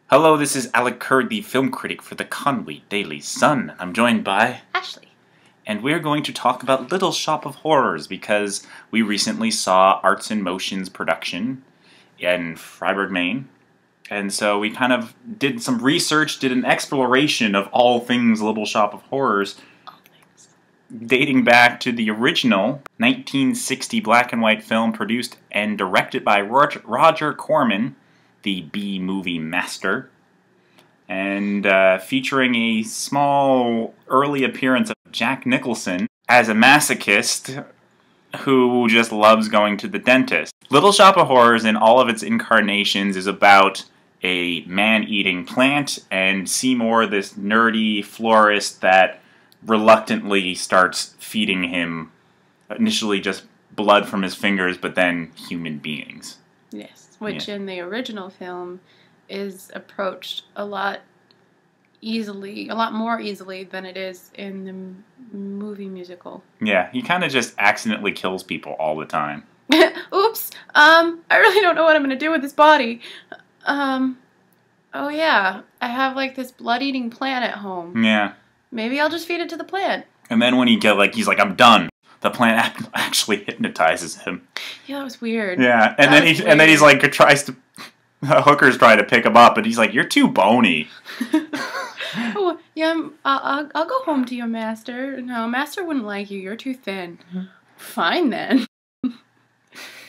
Hello, this is Alec Kerr, the film critic for the Conway Daily Sun. I'm joined by Ashley. And we're going to talk about Little Shop of Horrors because we recently saw Arts in Motion's production in Freiburg, Maine. And so we kind of did some research, did an exploration of all things Little Shop of Horrors, dating back to the original 1960 black and white film produced and directed by Roger Corman, the B-movie master, and featuring a small early appearance of Jack Nicholson as a masochist who just loves going to the dentist. Little Shop of Horrors in all of its incarnations is about a man-eating plant and Seymour, this nerdy florist that reluctantly starts feeding him initially just blood from his fingers, but then human beings. Yes, which in the original film is approached a lot more easily than it is in the movie musical. Yeah, he kind of just accidentally kills people all the time. Oops, I really don't know what I'm going to do with this body. Oh yeah, I have like this blood-eating plant at home. Yeah. Maybe I'll just feed it to the plant. And then when he's like, I'm done. The plant actually hypnotizes him. Yeah, that was weird. Yeah, and then he's like hookers try to pick him up, and he's like, "You're too bony." Oh yeah, I'll go home to your master. No, master wouldn't like you. You're too thin. Fine then.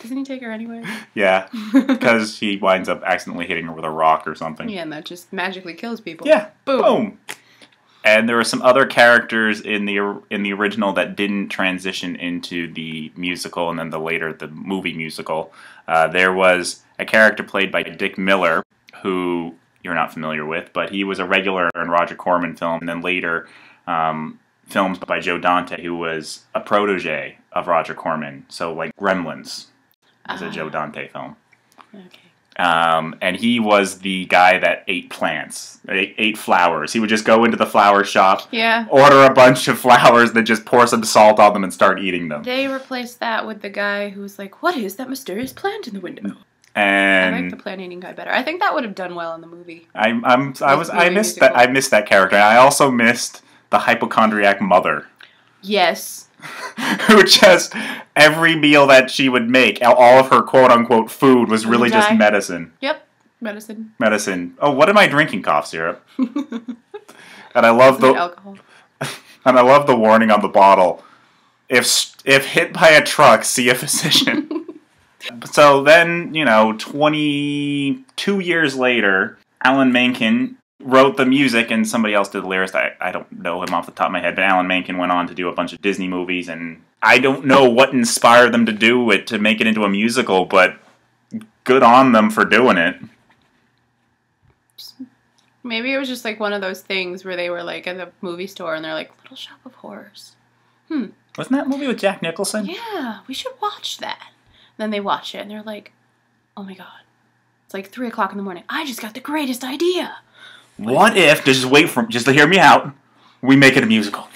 Doesn't he take her anywhere? Yeah, because he winds up accidentally hitting her with a rock or something. Yeah, and that just magically kills people. Yeah, boom. And there were some other characters in the original that didn't transition into the musical, and then the movie musical. There was a character played by Dick Miller, who you're not familiar with, but he was a regular in Roger Corman film, and then later films by Joe Dante, who was a protege of Roger Corman. So like Gremlins is a Joe Dante film. Okay. And he was the guy that ate plants, ate flowers. He would just go into the flower shop, order a bunch of flowers, then just pour some salt on them and start eating them. They replaced that with the guy who was like, "What is that mysterious plant in the window?" And I like the plant-eating guy better. I think that would have done well in the movie. I missed that. I missed that character. And I also missed the hypochondriac mother. Yes. Who just, every meal that she would make, all of her quote-unquote food was really just medicine. Yep, medicine. Medicine. Oh, what am I drinking? Cough syrup. And I love the alcohol. And I love the warning on the bottle. If hit by a truck, see a physician. So then, 22 years later, Alan Menken wrote the music and somebody else did the lyrics. I don't know him off the top of my head, but Alan Menken went on to do a bunch of Disney movies, and I don't know what inspired them to do it, to make it into a musical, but good on them for doing it. Maybe it was just like one of those things where they were like at the movie store and they're like, Little Shop of Horrors. Wasn't that a movie with Jack Nicholson? Yeah, we should watch that. And then they watch it and they're like, oh my god. It's like 3 o'clock in the morning. I just got the greatest idea. What if, just to hear me out, we make it a musical?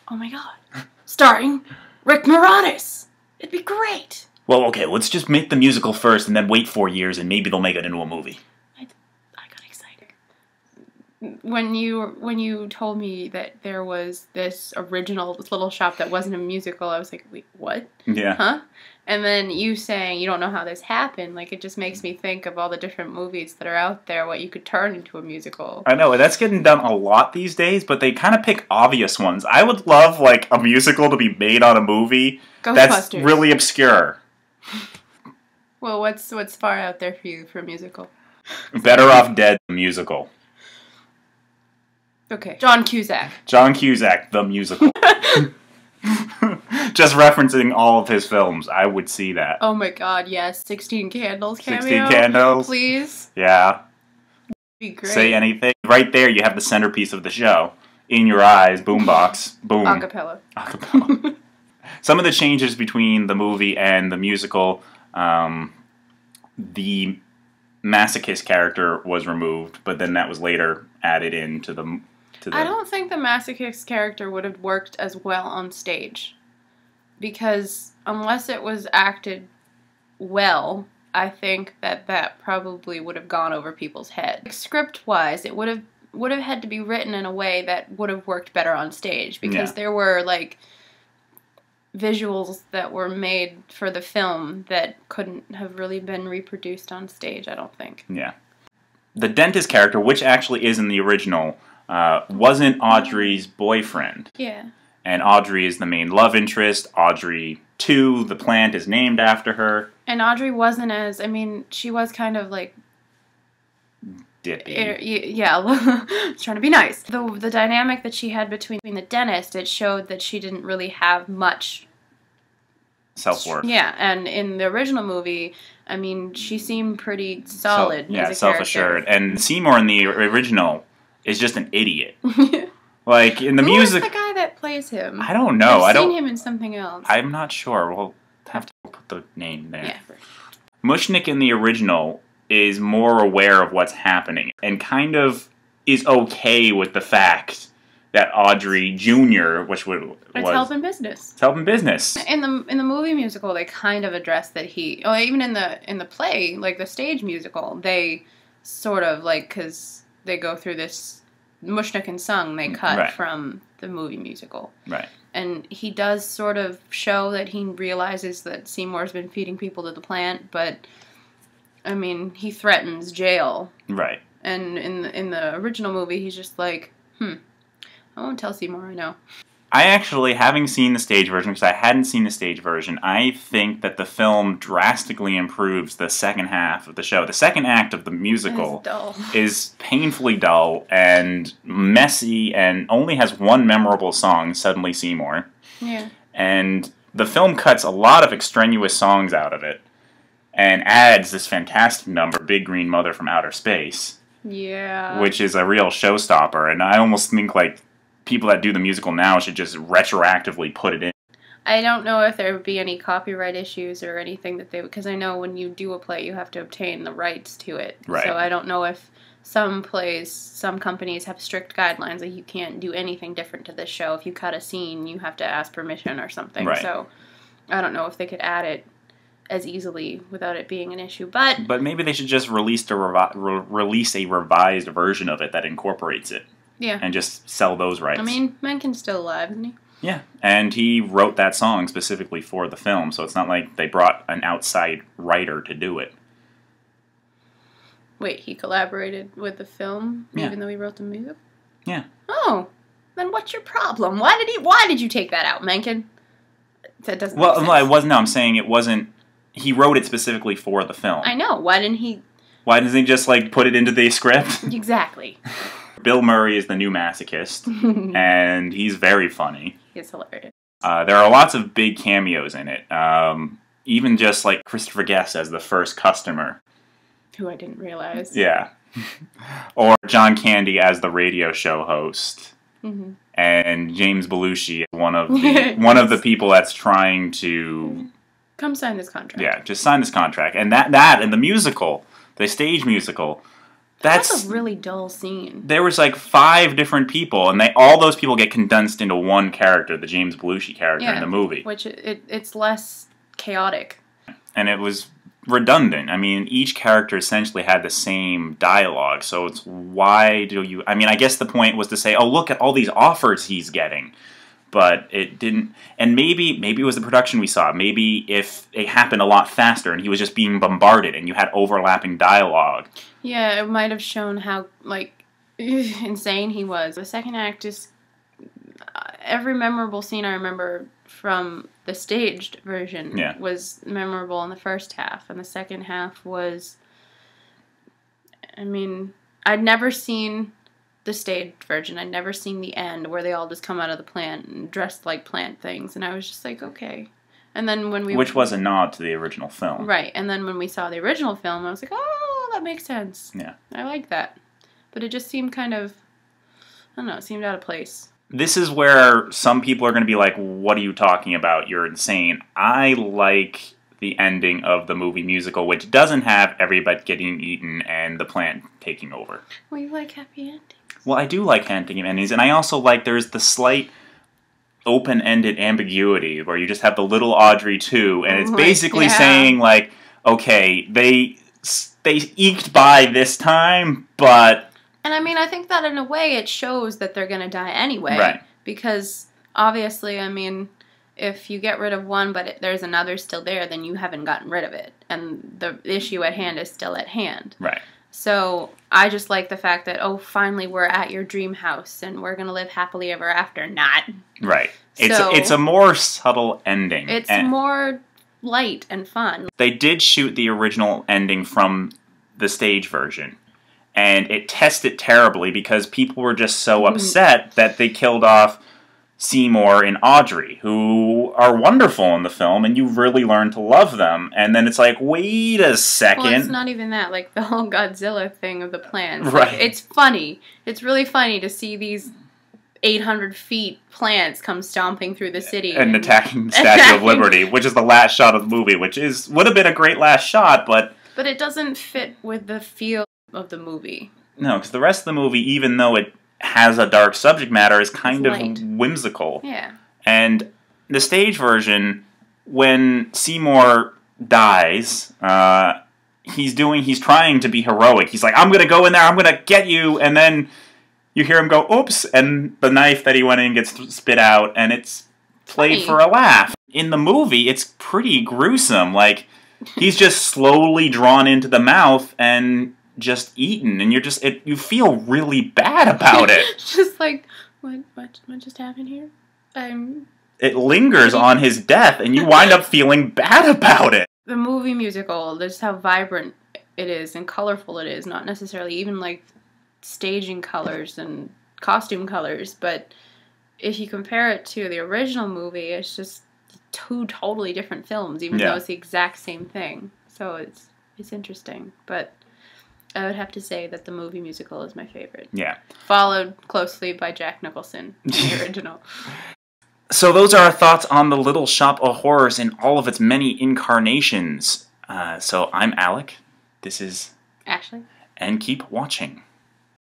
Oh my god. Starring Rick Moranis. It'd be great. Well, okay, let's just make the musical first and then wait 4 years and maybe they'll make it into a movie. I got excited. When you told me that there was this original Little Shop that wasn't a musical, I was like, wait, what? Yeah. Huh? And then you saying you don't know how this happened, like, it just makes me think of all the different movies that are out there, what you could turn into a musical. I know, that's getting done a lot these days, but they kind of pick obvious ones. I would love, like, a musical to be made on a movie that's really obscure. Well, what's far out there for you for a musical? Better Off Dead, the musical. Okay. John Cusack. John Cusack, the musical. Just referencing all of his films, I would see that. Oh my god, yes. 16 Candles cameo. 16 Candles. Please. Yeah. Be great. Say anything. Right there, you have the centerpiece of the show. In Your Eyes, boombox, boom. Acapella. Acapella. Some of the changes between the movie and the musical, the masochist character was removed, but then that was later added into the... I don't think the masochist character would have worked as well on stage. Because unless it was acted well, I think that probably would have gone over people's heads. Script-wise, it would have had to be written in a way that would have worked better on stage, because there were, like, visuals that were made for the film that couldn't have really been reproduced on stage, I don't think. Yeah. The dentist character, which actually is in the original, wasn't Audrey's boyfriend. Yeah. And Audrey is the main love interest. Audrey 2, the plant, is named after her. And Audrey wasn't as, I mean, she was kind of like... Dippy. Yeah, trying to be nice. The dynamic that she had between the dentist, it showed that she didn't really have much self-worth. Yeah, and in the original movie, I mean, she seemed pretty solid as a character. Self-assured. And Seymour in the original is just an idiot. Like, in the music... Who is the guy that plays him? I don't know. I've seen him in something else. I'm not sure. We'll have to put the name there. Yeah. Mushnick in the original is more aware of what's happening and kind of is okay with the fact that Audrey Jr., which was... It's helping business. It's helping business. In the movie musical, they kind of addressed that even in the play, like the stage musical, they sort of, like, because they go through this Mushnick and Sung, they cut from the movie musical. Right. And he does sort of show that he realizes that Seymour's been feeding people to the plant, but, I mean, he threatens jail. Right. And in the original movie, he's just like, I won't tell Seymour I know. I actually, having seen the stage version, because I hadn't seen the stage version, I think that the film drastically improves the second half of the show. The second act of the musical is painfully dull and messy and only has one memorable song, Suddenly Seymour. Yeah. And the film cuts a lot of extraneous songs out of it and adds this fantastic number, Big Green Mother from Outer Space. Yeah. Which is a real showstopper, and I almost think, like, people that do the musical now should just retroactively put it in. I don't know if there would be any copyright issues or anything that because I know when you do a play, you have to obtain the rights to it. Right. So I don't know if some plays, some companies have strict guidelines that you can't do anything different to this show. If you cut a scene, you have to ask permission or something. Right. So I don't know if they could add it as easily without it being an issue. But maybe they should just release a revised version of it that incorporates it. Yeah. And just sell those rights. I mean, Menken's still alive, isn't he? Yeah. And he wrote that song specifically for the film, so it's not like they brought an outside writer to do it. Wait, he collaborated with the film even though he wrote the music? Yeah. Oh. Then what's your problem? Why did you take that out, Menken? That doesn't make sense. Well, I'm saying it wasn't... He wrote it specifically for the film. I know. Why doesn't he just, like, put it into the script? Exactly. Bill Murray is the new masochist, and he's very funny. He's hilarious. There are lots of big cameos in it. Even just, like, Christopher Guest as the first customer. Who I didn't realize. Yeah. Or John Candy as the radio show host. Mm-hmm. And James Belushi, one of the people that's trying to... Come sign this contract. Yeah, just sign this contract. And that and the musical, the stage musical... That's a really dull scene. There was like 5 different people, and all those people get condensed into one character, the James Belushi character in the movie. Which it's less chaotic. And it was redundant. I mean, each character essentially had the same dialogue, so it's why do you... I mean, I guess the point was to say, oh, look at all these offers he's getting. But it didn't... And maybe it was the production we saw. Maybe if it happened a lot faster and he was just being bombarded and you had overlapping dialogue. Yeah, it might have shown how, like, insane he was. The second act just... every memorable scene I remember from the staged version was memorable in the first half. And the second half was... I mean, I'd never seen... the staged version. I'd never seen the end where they all just come out of the plant and dressed like plant things, and I was just like, okay. And then when which was a nod to the original film. Right, and then when we saw the original film, I was like, oh, that makes sense. Yeah. I like that. But it just seemed kind of, I don't know, it seemed out of place. This is where some people are going to be like, what are you talking about? You're insane. I like the ending of the movie musical, which doesn't have everybody getting eaten and the plant taking over. Well, you like happy endings. Well, I do like happy endings, and I also like there's the slight open-ended ambiguity where you just have the little Audrey 2, and it's basically saying, like, okay, they eked by this time, but... And I mean, I think that in a way it shows that they're going to die anyway. Right. Because, obviously, I mean, if you get rid of one but there's another still there, then you haven't gotten rid of it. And the issue at hand is still at hand. Right. So, I just like the fact that, oh, finally we're at your dream house and we're going to live happily ever after. Not. Right. It's a more subtle ending. It's more light and fun. They did shoot the original ending from the stage version, and it tested terribly because people were just so upset that they killed off Seymour and Audrey, who are wonderful in the film, and you really learn to love them. And then it's like, wait a second. Well, it's not even that. Like, the whole Godzilla thing of the plants. Right. Like, it's funny. It's really funny to see these 800 feet plants come stomping through the city. And attacking the Statue of Liberty, which is the last shot of the movie, which would have been a great last shot, but... But it doesn't fit with the feel of the movie. No, because the rest of the movie, even though it has a dark subject matter, is kind of whimsical. Yeah. And the stage version, when Seymour dies, he's trying to be heroic. He's like, I'm gonna go in there, I'm gonna get you, and then you hear him go, oops, and the knife that he went in gets spit out, and it's played for a laugh. In the movie, it's pretty gruesome. Like, he's just slowly drawn into the mouth and just eaten, and you feel really bad about it. Just like, what just happened here? It lingers on his death, and you wind up feeling bad about it. The movie musical, just how vibrant it is and colorful it is, not necessarily even like staging colors and costume colors, but if you compare it to the original movie, it's just two totally different films, even though it's the exact same thing. So it's interesting, but I would have to say that the movie musical is my favorite. Yeah. Followed closely by Jack Nicholson, the original. So those are our thoughts on The Little Shop of Horrors in all of its many incarnations. So I'm Alec. This is Ashley. And keep watching.